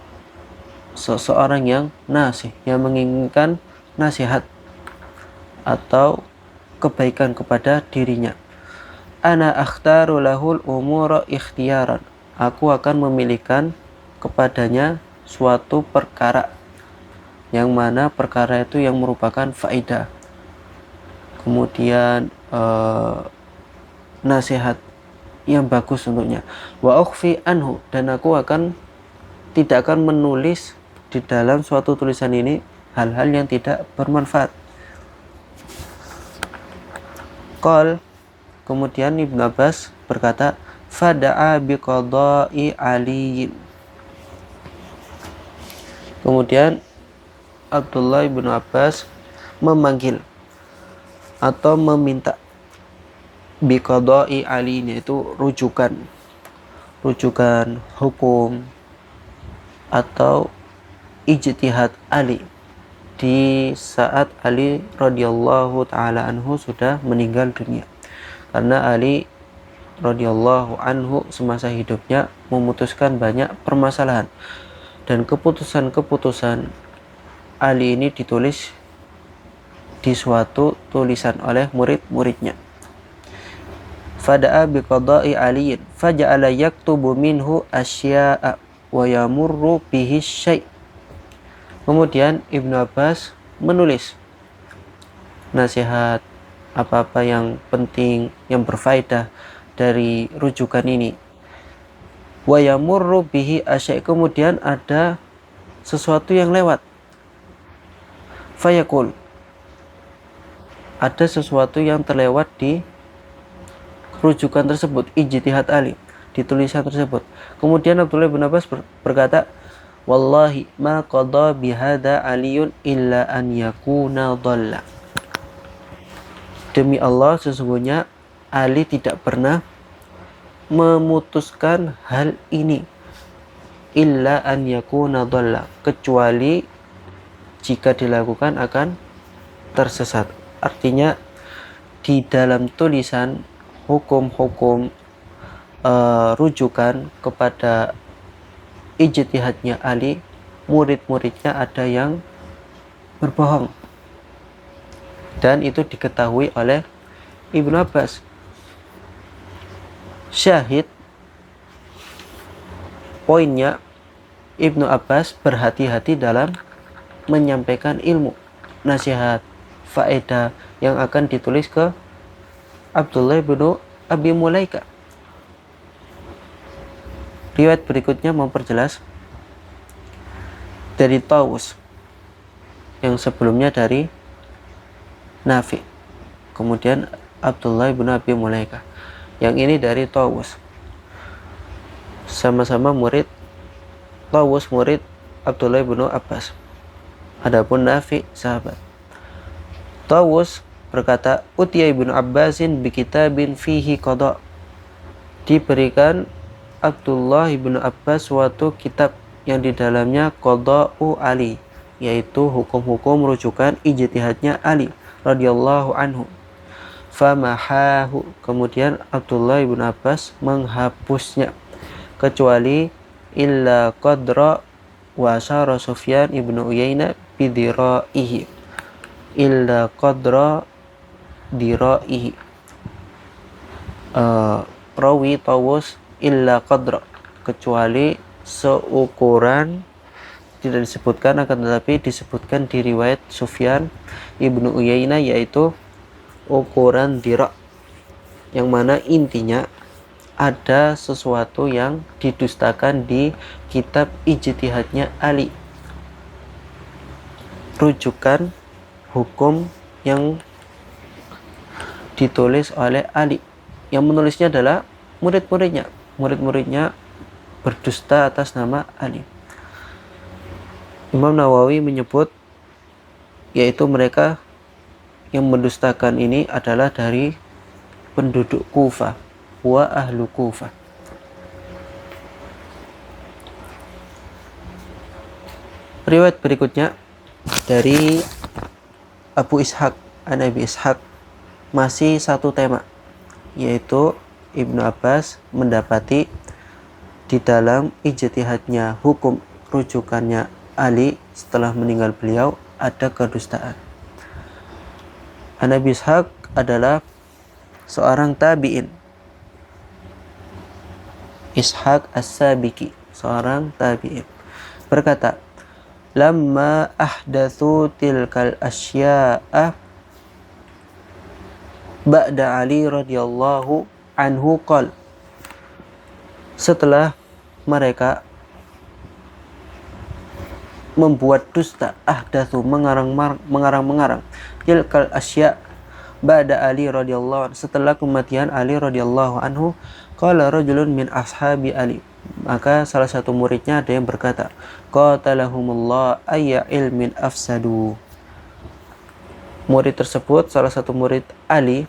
Speaker 1: seseorang yang nasih, yang menginginkan nasihat atau kebaikan kepada dirinya. Ana akhtaru lahul umura ikhtiyaran. Aku akan memilihkan kepadanya suatu perkara, yang mana perkara itu yang merupakan faedah, kemudian nasihat yang bagus untuknya. Wa ukhfi anhu, dan aku tidak akan menulis di dalam suatu tulisan ini hal-hal yang tidak bermanfaat. Qal, kemudian Ibnu Abbas berkata, fada'a biqada'i Ali. Kemudian Abdullah bin Abbas memanggil atau meminta biqada'i Ali, yaitu rujukan hukum atau ijtihad Ali di saat Ali radhiyallahu taala anhu sudah meninggal dunia. Karena Ali radhiyallahu anhu semasa hidupnya memutuskan banyak permasalahan, dan keputusan-keputusan Ali ini ditulis di suatu tulisan oleh murid-muridnya. Fada'a biqada'i aliyin faja'ala yaktubu minhu asya'a wa yamurru bihi syai'. Kemudian Ibnu Abbas menulis nasihat, apa-apa yang penting, yang berfaedah dari rujukan ini. Wa yamurru bihi asya'i, kemudian ada sesuatu yang lewat. Fayaqul, ada sesuatu yang terlewat di rujukan tersebut, ijtihad Ali, di tulisan tersebut. Kemudian Abdullah bin Abbas berkata, wallahi ma qada bihada aliyun illa an yakuna dhalla. Demi Allah, sesungguhnya Ali tidak pernah memutuskan hal ini illa an yakuna dhalla, kecuali jika dilakukan akan tersesat. Artinya di dalam tulisan hukum-hukum rujukan kepada ijtihadnya Ali, murid-muridnya ada yang berbohong, dan itu diketahui oleh Ibnu Abbas. Syahid poinnya, Ibnu Abbas berhati-hati dalam menyampaikan ilmu, nasihat, faedah yang akan ditulis ke Abdullah bin Abi Mulaika. Riwayat berikutnya memperjelas dari Tawus, yang sebelumnya dari Nafi, kemudian Abdullah bin Abi Mulaika. Yang ini dari Tawus, sama-sama murid Tawus, murid Abdullah bin Abbas. Adapun Nafi sahabat. Tawus berkata, utiya Ibnu Abbasin bi kitabin fihi qada. Diberikan Abdullah bin Abbas suatu kitab yang di dalamnya qada'u Ali, yaitu hukum-hukum rujukan ijtihadnya Ali radhiyallahu anhu. Famahahu, kemudian Abdullah bin Abbas menghapusnya, kecuali illa qadra wa syara Sufyan ibnu Uyainah bidiraihi, illa qadra diraihi. Rawi Tawus illa qadra, kecuali seukuran, tidak disebutkan, akan tetapi disebutkan di riwayat Sufyan ibnu Uyainah, yaitu ukuran dira, yang mana intinya ada sesuatu yang didustakan di kitab ijtihadnya Ali, rujukan hukum yang ditulis oleh Ali. Yang menulisnya adalah murid-muridnya berdusta atas nama Ali. Imam Nawawi menyebut, yaitu mereka yang mendustakan ini adalah dari penduduk Kufah, wa ahlu Kufah. Riwayat berikutnya dari Abu Ishaq an Abi Ishaq, masih satu tema, yaitu Ibnu Abbas mendapati di dalam ijtihadnya hukum rujukannya Ali setelah meninggal beliau ada kedustaan. An-Nabi Ishaq adalah seorang tabi'in. Ishaq As-Sabiki, seorang tabi'in, berkata, lamma ahdatsu tilkal asya'a ba'da Ali radhiyallahu anhu qala, setelah mereka membuat dusta, ahdatsu mengarang-mengarang tilkal asya' ba'da Ali radhiyallahu anhu, setelah kematian Ali radhiyallahu anhu, qala rajulun min ashabi Ali, maka salah satu muridnya ada yang berkata, qatalahumullah ayya ilmin afsadu. Murid tersebut, salah satu murid Ali,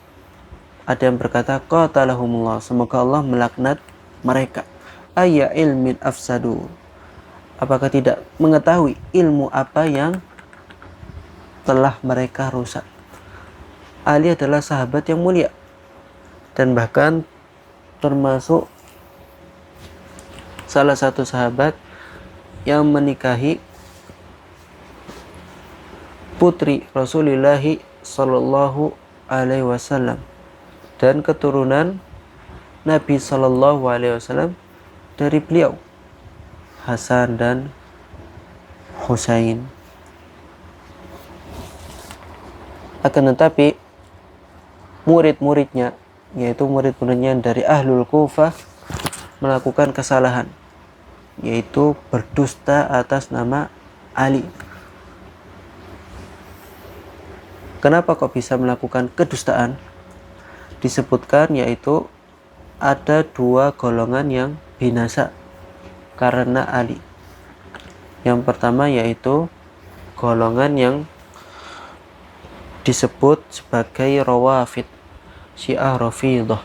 Speaker 1: ada yang berkata, qatalahumullah, semoga Allah melaknat mereka, ayya ilmin afsadu, apakah tidak mengetahui ilmu apa yang telah mereka rusak. Ali adalah sahabat yang mulia dan bahkan termasuk salah satu sahabat yang menikahi putri Rasulullah sallallahu alaihi wasallam dan keturunan Nabi sallallahu alaihi wasallam dari beliau, Hasan dan Husain. Akan tetapi murid-muridnya, yaitu murid-muridnya dari Ahlul Kufah, melakukan kesalahan, yaitu berdusta atas nama Ali. Kenapa kok bisa melakukan kedustaan? Disebutkan yaitu ada dua golongan yang binasa karena Ali. Yang pertama yaitu golongan yang disebut sebagai Rawafid, Syiah Rafidhah,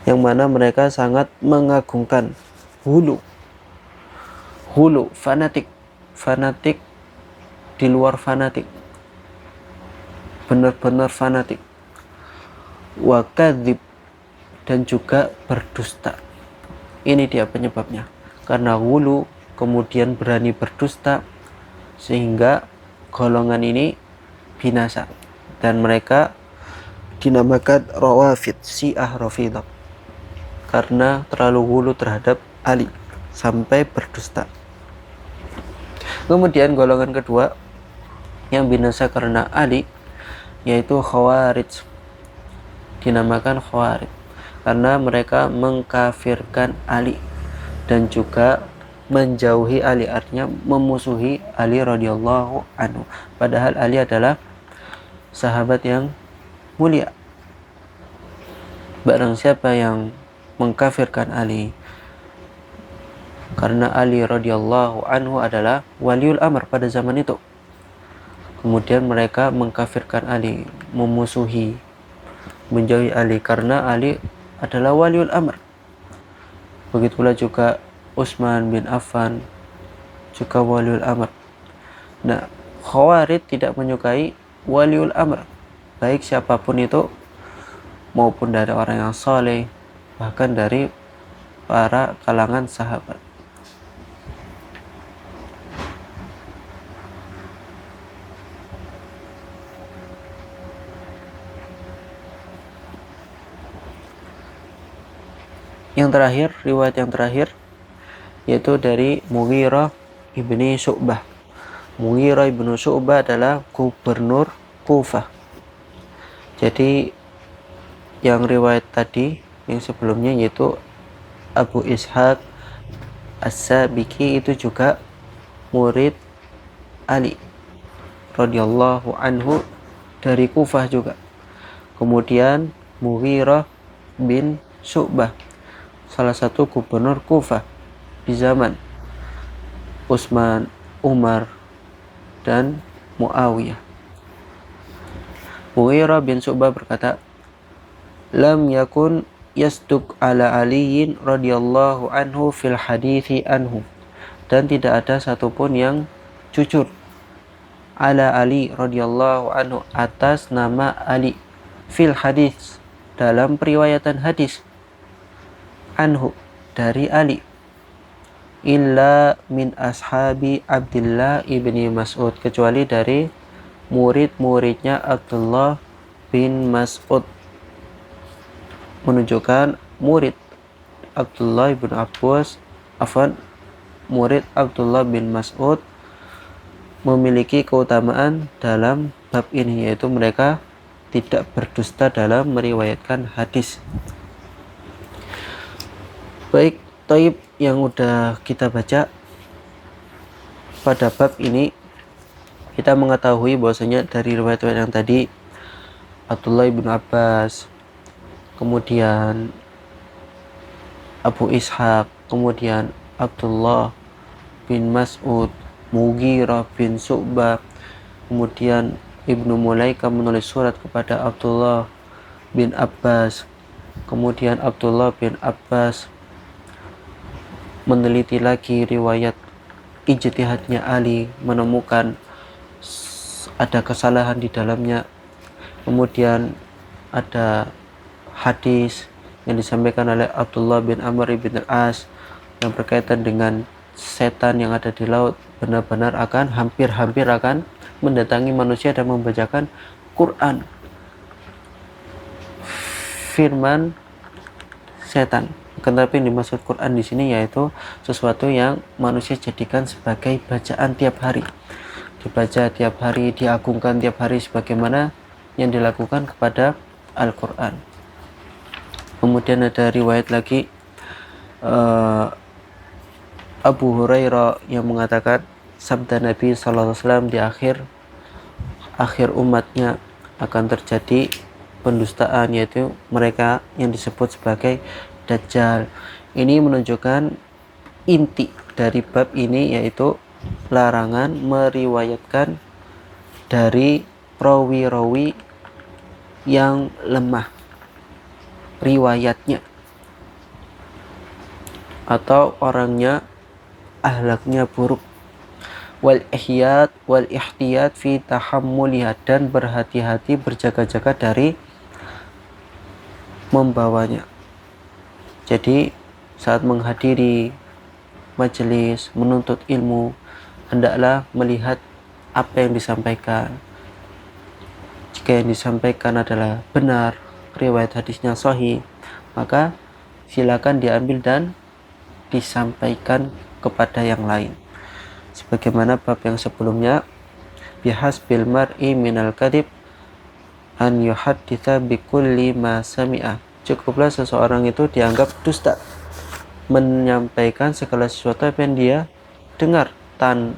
Speaker 1: yang mana mereka sangat mengagungkan hulu, fanatik di luar fanatik, benar-benar fanatik, wa kadzib, dan juga berdusta. Ini dia penyebabnya, karena hulu kemudian berani berdusta sehingga golongan ini binasa dan mereka dinamakan Rawafid, Syiah Rafidhah, karena terlalu hulu terhadap Ali sampai berdusta. Kemudian golongan kedua yang binasa karena Ali yaitu Khawarij, dinamakan Khawarij karena mereka mengkafirkan Ali dan juga menjauhi Ali, artinya memusuhi Ali radhiyallahu anhu, padahal Ali adalah sahabat yang mulia. Barang siapa yang mengkafirkan Ali, karena Ali radhiyallahu anhu adalah waliul amr pada zaman itu, kemudian mereka mengkafirkan Ali, memusuhi, menjauhi Ali karena Ali adalah waliul amr. Begitulah juga Utsman bin Affan juga waliul amr. Nah, Khawarij tidak menyukai waliul amr, baik siapapun itu, maupun dari orang yang saleh, bahkan dari para kalangan sahabat. Yang terakhir, riwayat yang terakhir yaitu dari Mughirah ibni Syu'bah. Mughirah ibnu Syu'bah adalah gubernur Kufah. Jadi yang riwayat tadi yang sebelumnya yaitu Abu Ishaq As-Sabiki itu juga murid Ali radhiyallahu anhu dari Kufah juga. Kemudian Mughirah bin Syu'bah, salah satu gubernur Kufah di zaman Utsman, Umar, dan Muawiyah. Mughirah bin Syu'bah berkata, lam yakun yasduq ala aliyin radhiyallahu anhu fil hadithi anhu, dan tidak ada satupun yang jujur ala Ali radhiyallahu anhu atas nama Ali fil hadis, dalam periwayatan hadis, anhu dari Ali, illa min ashabi Abdullah ibni Mas'ud, kecuali dari murid-muridnya Abdullah bin Mas'ud. Menunjukkan murid Abdullah bin Abbas, murid Abdullah bin Mas'ud memiliki keutamaan dalam bab ini, yaitu mereka tidak berdusta dalam meriwayatkan hadis. Baik, Taib yang udah kita baca pada bab ini, kita mengetahui bahwasanya dari riwayat-riwayat yang tadi, Abdullah bin Abbas, kemudian Abu Ishaq, kemudian Abdullah bin Mas'ud, Mughirah bin Syu'bah, kemudian Ibnu Mulaika menulis surat kepada Abdullah bin Abbas, kemudian Abdullah bin Abbas meneliti lagi riwayat ijtihadnya Ali, menemukan ada kesalahan di dalamnya, kemudian ada hadis yang disampaikan oleh Abdullah bin Amr bin Al-As yang berkaitan dengan setan yang ada di laut benar-benar akan hampir-hampir akan mendatangi manusia dan membacakan Quran, firman setan. Tetapi yang dimaksud Quran di sini yaitu sesuatu yang manusia jadikan sebagai bacaan tiap hari, dibaca tiap hari, diagungkan tiap hari sebagaimana yang dilakukan kepada Al-Quran. Kemudian ada riwayat lagi Abu Hurairah yang mengatakan sabda Nabi SAW di akhir umatnya akan terjadi pendustaan, yaitu mereka yang disebut sebagai Dajjal. Ini menunjukkan inti dari bab ini, yaitu larangan meriwayatkan dari rawi-rawi yang lemah riwayatnya atau orangnya ahlaknya buruk, wal ihtiyat fi tahammuliha, dan berhati-hati berjaga-jaga dari membawanya. Jadi saat menghadiri majelis menuntut ilmu, hendaklah melihat apa yang disampaikan. Jika yang disampaikan adalah benar, riwayat hadisnya sahih, maka silakan diambil dan disampaikan kepada yang lain. Sebagaimana bab yang sebelumnya, bihasbil mar'i minal kadhib an yuhadditha bikulli ma sami'a. Cukuplah seseorang itu dianggap dusta menyampaikan segala sesuatu yang dia dengar,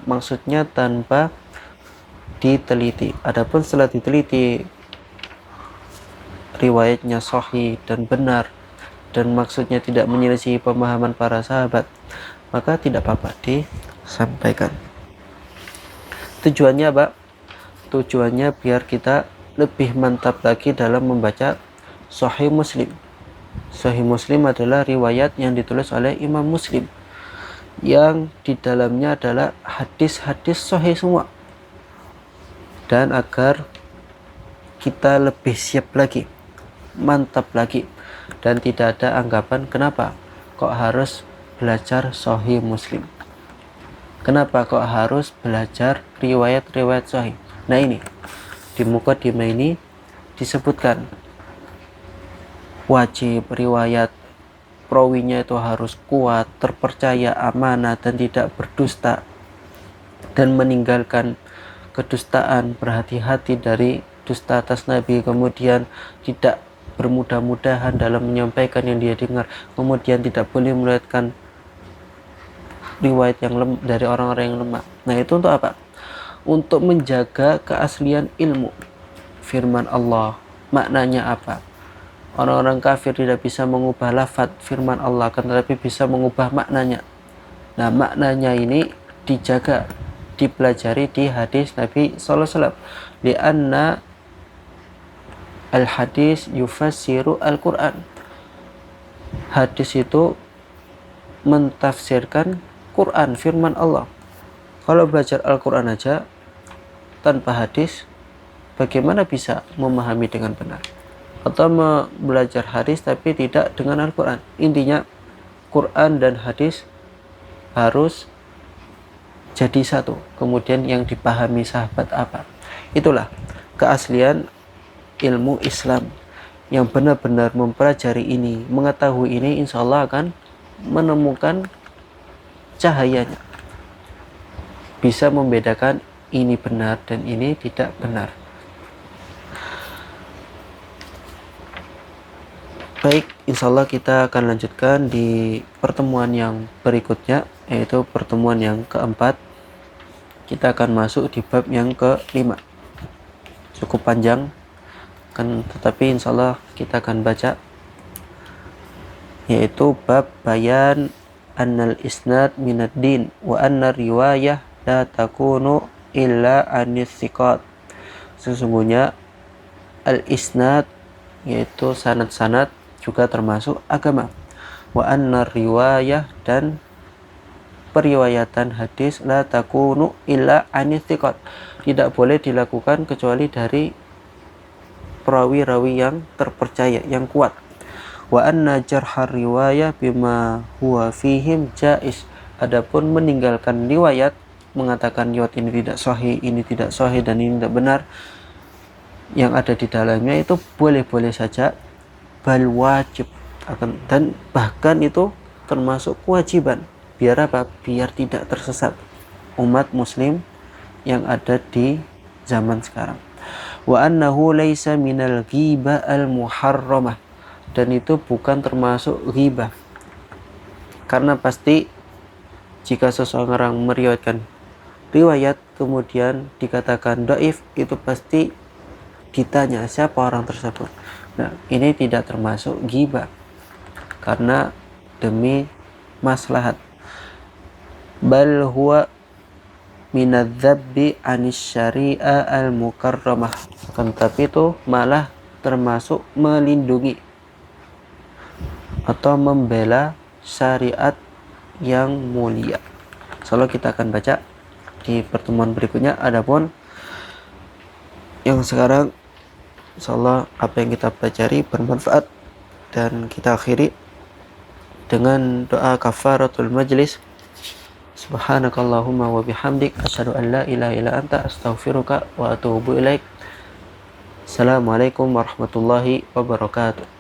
Speaker 1: maksudnya tanpa diteliti. Adapun setelah diteliti riwayatnya sahih dan benar dan maksudnya tidak menyelisih pemahaman para sahabat, maka tidak apa-apa disampaikan. Tujuannya apa? Tujuannya biar kita lebih mantap lagi dalam membaca Sahih Muslim. Sahih Muslim adalah riwayat yang ditulis oleh Imam Muslim, yang di dalamnya adalah hadis-hadis sahih semua. Dan agar kita lebih siap lagi, mantap lagi, dan tidak ada anggapan kenapa kok harus belajar Sahih Muslim, kenapa kok harus belajar riwayat-riwayat sahih. Nah, ini di Muqaddimah ini disebutkan wajib riwayat perawinya itu harus kuat, terpercaya, amanah, dan tidak berdusta, dan meninggalkan kedustaan, berhati-hati dari dusta atas Nabi, kemudian tidak bermudah-mudahan dalam menyampaikan yang dia dengar, kemudian tidak boleh meriwayatkan riwayat yang dari orang-orang yang lemah. Nah, itu untuk apa? Untuk menjaga keaslian ilmu firman Allah. Maknanya apa? Orang-orang kafir tidak bisa mengubah lafaz firman Allah, tetapi bisa mengubah maknanya. Nah, maknanya ini dijaga, dipelajari di hadis Nabi SAW. Lianna al-hadis yufassiru al-Quran. Hadis itu mentafsirkan Quran, firman Allah. Kalau belajar Al-Quran aja tanpa hadis, bagaimana bisa memahami dengan benar? Atau belajar hadis tapi tidak dengan Al-Quran. Intinya Quran dan hadis harus jadi satu. Kemudian yang dipahami sahabat apa. Itulah keaslian ilmu Islam. Yang benar-benar mempelajari ini, mengetahui ini, insya Allah akan menemukan cahayanya. Bisa membedakan ini benar dan ini tidak benar. Baik, insya Allah kita akan lanjutkan di pertemuan yang berikutnya, yaitu pertemuan yang keempat. Kita akan masuk di bab yang kelima. Cukup panjang, tetapi insya Allah kita akan baca, yaitu bab bayan annal isnad minad din wa anna riwayah la takunu illa anis thiqat. Sesungguhnya al-isnad, yaitu sanad-sanad, juga termasuk agama. Wa anna riwayah, dan periwayatan hadis, la takunu illa anis thiqat, tidak boleh dilakukan kecuali dari perawi-rawi yang terpercaya, yang kuat. Wa anna jarhar riwayah bima huwa fihim jais. Adapun meninggalkan riwayat, mengatakan riwayat ini tidak sahih, ini tidak sahih, dan ini tidak benar, yang ada di dalamnya itu boleh-boleh saja, bal wajib, dan bahkan itu termasuk kewajiban. Biar apa? Biar tidak tersesat umat muslim yang ada di zaman sekarang. Wa annahu laisa minal ghibah al muharramah, dan itu bukan termasuk ghibah. Karena pasti jika seseorang meriwayatkan riwayat kemudian dikatakan dhaif, itu pasti ditanya siapa orang tersebut. Nah, ini tidak termasuk ghibah karena demi maslahat. Bal huwa minadzabbi anis syari'a al mukarramah, tapi itu malah termasuk melindungi atau membela syariat yang mulia. Insyaallah kita akan baca di pertemuan berikutnya. Adapun yang sekarang, insyaallah apa yang kita pelajari bermanfaat, dan kita akhiri dengan doa kafaratul majlis. Subhanakallahumma wa bihamdik, asyhadu an la ilaha illa anta, astaghfiruka wa atubu ilaik. Assalamualaikum warahmatullahi wabarakatuh.